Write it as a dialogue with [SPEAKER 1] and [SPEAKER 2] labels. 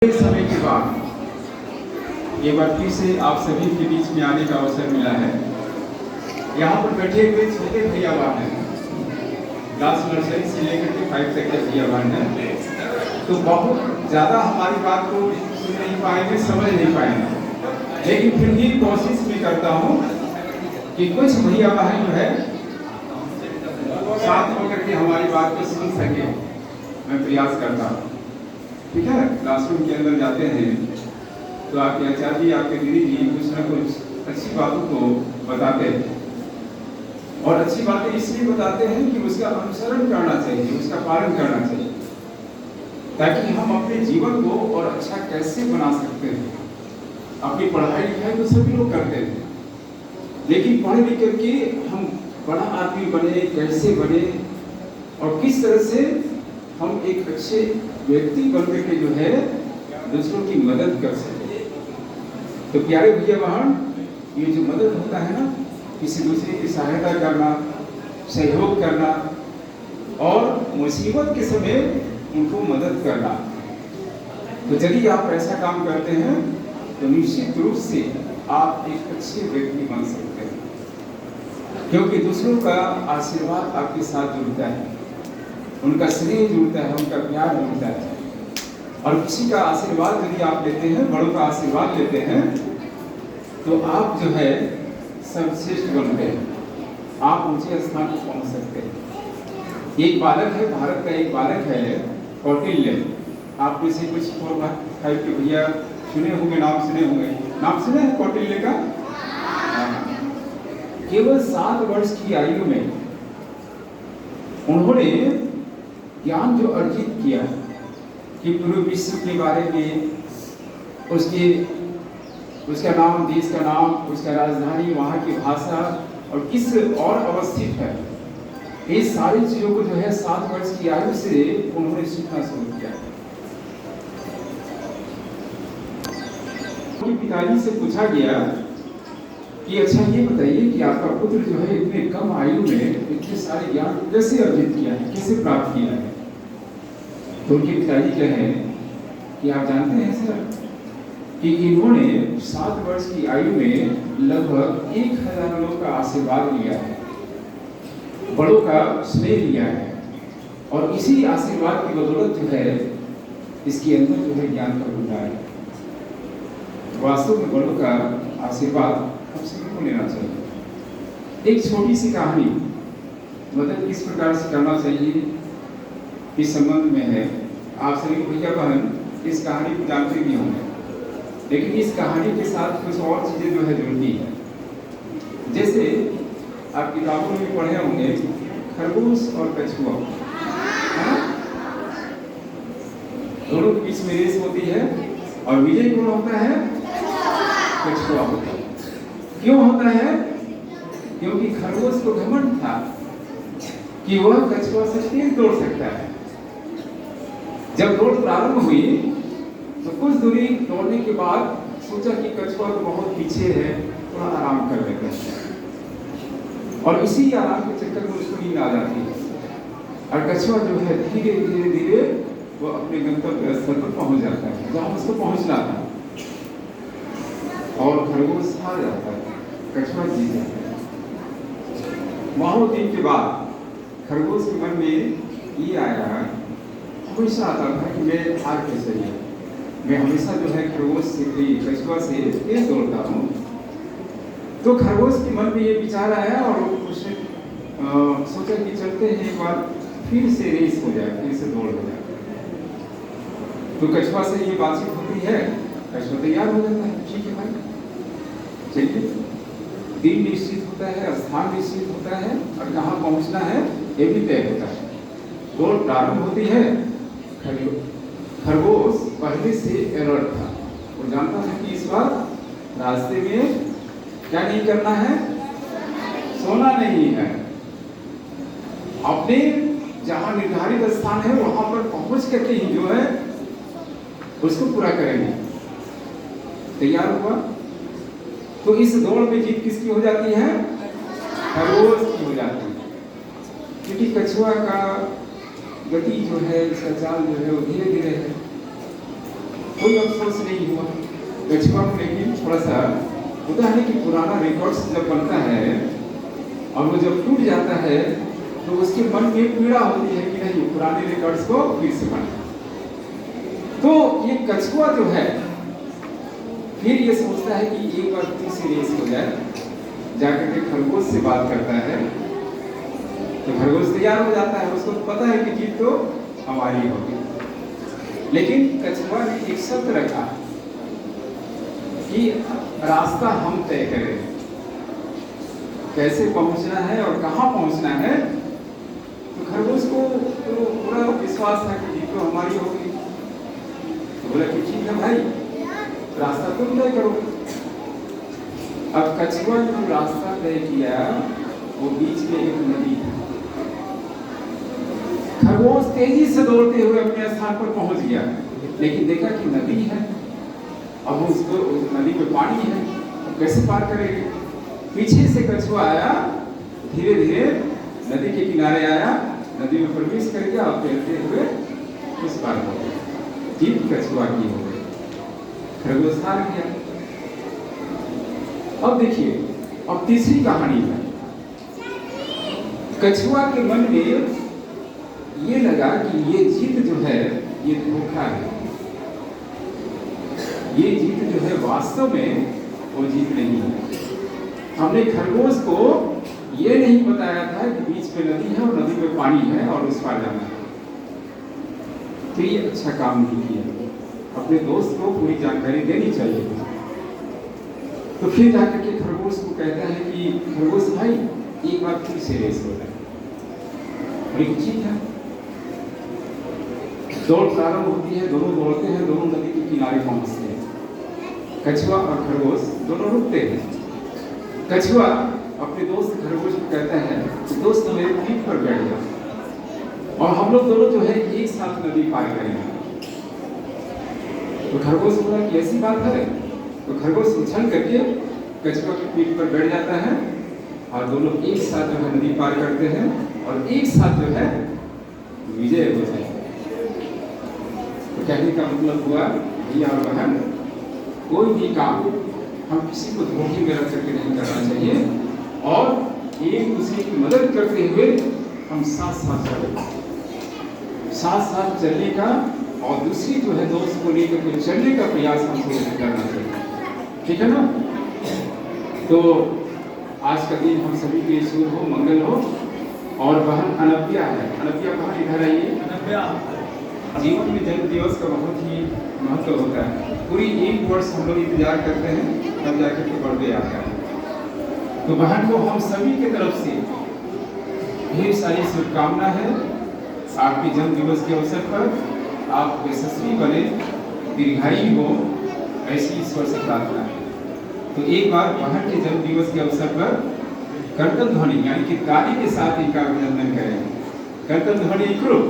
[SPEAKER 1] एक समय के बाद एक बार फिर से आप सभी के बीच में आने का अवसर मिला है। यहाँ पर बैठे हुए छोटे भैया बहन हैं, क्लास नर्सरी से लेकर के 5 तक के भैया बहन हैं, तो बहुत ज़्यादा हमारी बात को सुन नहीं पाएंगे, समझ नहीं पाएंगे, लेकिन फिर भी कोशिश भी करता हूँ कि कुछ भैया बहन जो है साथ होकर के हमारी बात को सुन सके। मैं प्रयास करता हूँ, ठीक है। क्लासरूम के अंदर जाते हैं तो आपके आचार्य आपके दीदी जी कुछ ना कुछ अच्छी बातों को बताते हैं, और अच्छी बातें इसलिए बताते हैं कि उसका अनुसरण करना चाहिए, उसका पालन करना चाहिए, ताकि हम अपने जीवन को और अच्छा कैसे बना सकते हैं। अपनी पढ़ाई लिखाई तो सभी लोग करते हैं, लेकिन पढ़ लिख करके हम बड़ा आदमी बने, कैसे बने और किस तरह से हम एक अच्छे व्यक्ति बन करके जो है दूसरों की मदद कर सके। तो प्यारे भैया बहन, ये जो मदद होता है ना, किसी दूसरे की सहायता करना, सहयोग करना और मुसीबत के समय उनको मदद करना, तो यदि आप ऐसा काम करते हैं तो निश्चित रूप से आप एक अच्छे व्यक्ति बन सकते हैं, क्योंकि दूसरों का आशीर्वाद आपके साथ जुड़ता है, उनका स्नेह जुड़ता है, उनका प्यार जुड़ता है। और किसी का आशीर्वाद यदि आप लेते हैं, बड़ों का आशीर्वाद लेते हैं, तो आप जो है सर्वश्रेष्ठ बनते हैं, आप ऊंचे स्थान पर पहुंच सकते हैं। एक बालक है, भारत का एक बालक है कौटिल्य, आप में से कुछ 4-5 के भैया सुने होंगे, नाम सुने होंगे, नाम सुने हैं कौटिल्य का। केवल 7 वर्ष की आयु में उन्होंने ज्ञान जो अर्जित किया कि पूरे विश्व के बारे में, उसका नाम, देश का नाम, उसका राजधानी, वहाँ की भाषा और किस और अवस्थित है, ये सारी चीजों को जो है 7 वर्ष की आयु से उन्होंने सीखना शुरू किया। पिताजी से पूछा गया कि अच्छा ये बताइए कि आपका पुत्र जो है इतने कम आयु में इतने सारे ज्ञान कैसे अर्जित किया है, कैसे प्राप्त किया है। तो उनके पिताजी कहे कि आप जानते हैं सर कि इन्होंने 7 वर्ष की आयु में लगभग 1000 लोगों का आशीर्वाद लिया है, बड़ों का स्नेह लिया है, और इसी आशीर्वाद की बदौलत जो है इसके अंदर जो है ज्ञान का भंडार है। वास्तव में बड़ों का आशीर्वाद हम सभी को लेना चाहिए। एक छोटी सी कहानी मदद किस प्रकार से करना चाहिए इस संबंध में है। आप सभी भैया बहन इस कहानी को जानते भी होंगे, लेकिन इस कहानी के साथ कुछ और चीजें जो है जुड़ती है। जैसे आप किताबों में पढ़े होंगे खरगोश और कछुआ, दोनों के बीच में रेस होती है और विजय कौन होता है? कछुआ होता है। क्यों होता है? क्योंकि खरगोश को घमंड था कि वह कछुआ से तेज दौड़ सकता है। जब दौड़ प्रारंभ हुई तो कुछ दूरी दौड़ने के बाद सोचा कि कछुआ तो बहुत पीछे है, थोड़ा आराम कर लेते हैं, और इसी आराम के चक्कर में उसको नींद आ जाती है, और कछुआ जो है धीरे धीरे धीरे वो अपने गंतव्य स्थल पर पहुंच जाता है जहां उसको पहुंचना था, और खरगोश हार जाता है, कछुआ जीत जाता है। बहुत दिन के बाद खरगोश के मन में ये आया, हमेशा आता था कि मैं हार कैसे है, मैं हमेशा जो है खरगोश से, कछुआ से तेज दौड़ता हूँ। तो खरगोश के मन में ये विचार आया और उसने सोचा कि चलते हैं एक बार फिर से रेस हो जाए, फिर से दौड़ हो जाए। तो कछुआ से ये बातचीत होती है, कछुआ तैयार हो जाता है, ठीक है भाई चलिए। दिन निश्चित होता है, स्थान निश्चित होता है, और कहाँ पहुँचना है ये भी तय होता है। दौड़ प्रारंभ होती है। खरगोश पहले से अलर्ट था, वो जानता था कि इस बार रास्ते में क्या नहीं करना है, सोना नहीं है, अपने जहां निर्धारित स्थान है वहां पर पहुंच करके ही जो है उसको पूरा करेंगे। तैयार हुआ तो इस दौड़ में जीत किसकी हो जाती है? खरगोश की हो जाती है, क्योंकि कछुआ का गति जो है, इसका चाल जो है वो धीरे धीरे है, कोई अफसोस नहीं हुआ कछुआ को। लेकिन थोड़ा सा होता है कि पुराना रिकॉर्ड्स जब बनता है और वो जब टूट जाता है तो उसके मन में पीड़ा होती है कि नहीं पुराने रिकॉर्ड्स को फिर से बना। तो ये कछुआ जो है फिर ये सोचता है कि एक बार फिर से रेस हो जाए, जाकर के खरगोश से बात करता है। तो खरगोश तैयार हो जाता है, उसको पता है कि जीत तो हमारी होगी। लेकिन कछुआ ने एक शर्त रखा कि रास्ता हम तय करें, कैसे पहुंचना है और कहां पहुंचना है। तो खरगोश को तो पूरा विश्वास था कि जीत तो हमारी होगी। तो बोला कि ठीक है भाई, रास्ता तुम तय करो। अब कछुआ ने जो रास्ता तय किया वो बीच में एक नदी था। खरगोश तेजी से दौड़ते हुए अपने स्थान पर पहुंच गया, लेकिन देखा कि नदी है। अब उसको नदी में पानी है, तो कैसे पार करेंगे। पीछे से कछुआ आया, धीरे धीरे नदी के किनारे आया, नदी में प्रवेश कर गया और तैरते हुए उस पार हो गया। जीत कछुआ की हो गई, खरगोश हार गया। अब देखिए, अब तीसरी कहानी है। कछुआ के मन में ये लगा कि ये जीत जो है ये धोखा है, ये जीत जो है वास्तव में वो जीत नहीं है। हमने खरगोश को ये नहीं बताया था कि बीच में नदी है और नदी में पानी है और उस पार जाना है। तो ये अच्छा काम नहीं किया, अपने दोस्त को पूरी जानकारी देनी चाहिए। तो फिर जाकर के खरगोश को कहता है कि खरगोश भाई एक बार फिर से रेस हो जाए। ठीक है, दौड़ प्रारंभ होती है, दोनों दौड़ते हैं, दोनों नदी के किनारे पहुंचते हैं। कछुआ और खरगोश दोनों रुकते हैं। कछुआ अपने दोस्त खरगोश को कहता है कि दोस्त मेरे पीठ पर बैठ जाओ और हम लोग दोनों जो है एक साथ नदी पार करेंगे। तो खरगोश बोला कि ऐसी बात है। तो खरगोश उछल करके कछुआ की पीठ पर बैठ जाता है और दोनों एक साथ जो है नदी पार करते हैं और एक साथ जो है विजय हो जाए। तो कहने का मतलब हुआ भैया और बहन, कोई भी काम हम किसी को धोखे में रख करके नहीं करना चाहिए और एक दूसरे की मदद करते हुए हम साथ साथ चलें, साथ साथ चलने का और दूसरी जो है दोस्त को लेकर के चलने का प्रयास हमको करना चाहिए। ठीक है ना। तो आज का दिन हम सभी के शुभ हो, मंगल हो। और बहन अनव्या है, अनव्या बहन इधर आइए। अनव्या, जीवन में जन्म दिवस का बहुत ही महत्व होता है। पूरी एक वर्ष हम लोग इंतजार करते हैं, तब जाकर के बर्थडे आता है। तो बहन को हम सभी की तरफ से ढेर सारी शुभकामना है आपके जन्म दिवस के अवसर पर। आप यशस्वी बने, दीर्घायु हो, ऐसी ईश्वर से प्रार्थना है। तो एक बार बहन के जन्म दिवस के अवसर पर कर्तन ध्वनि यानी कि ताली के साथ इनका अभिनंदन करें। कर्तन ध्वनि करो।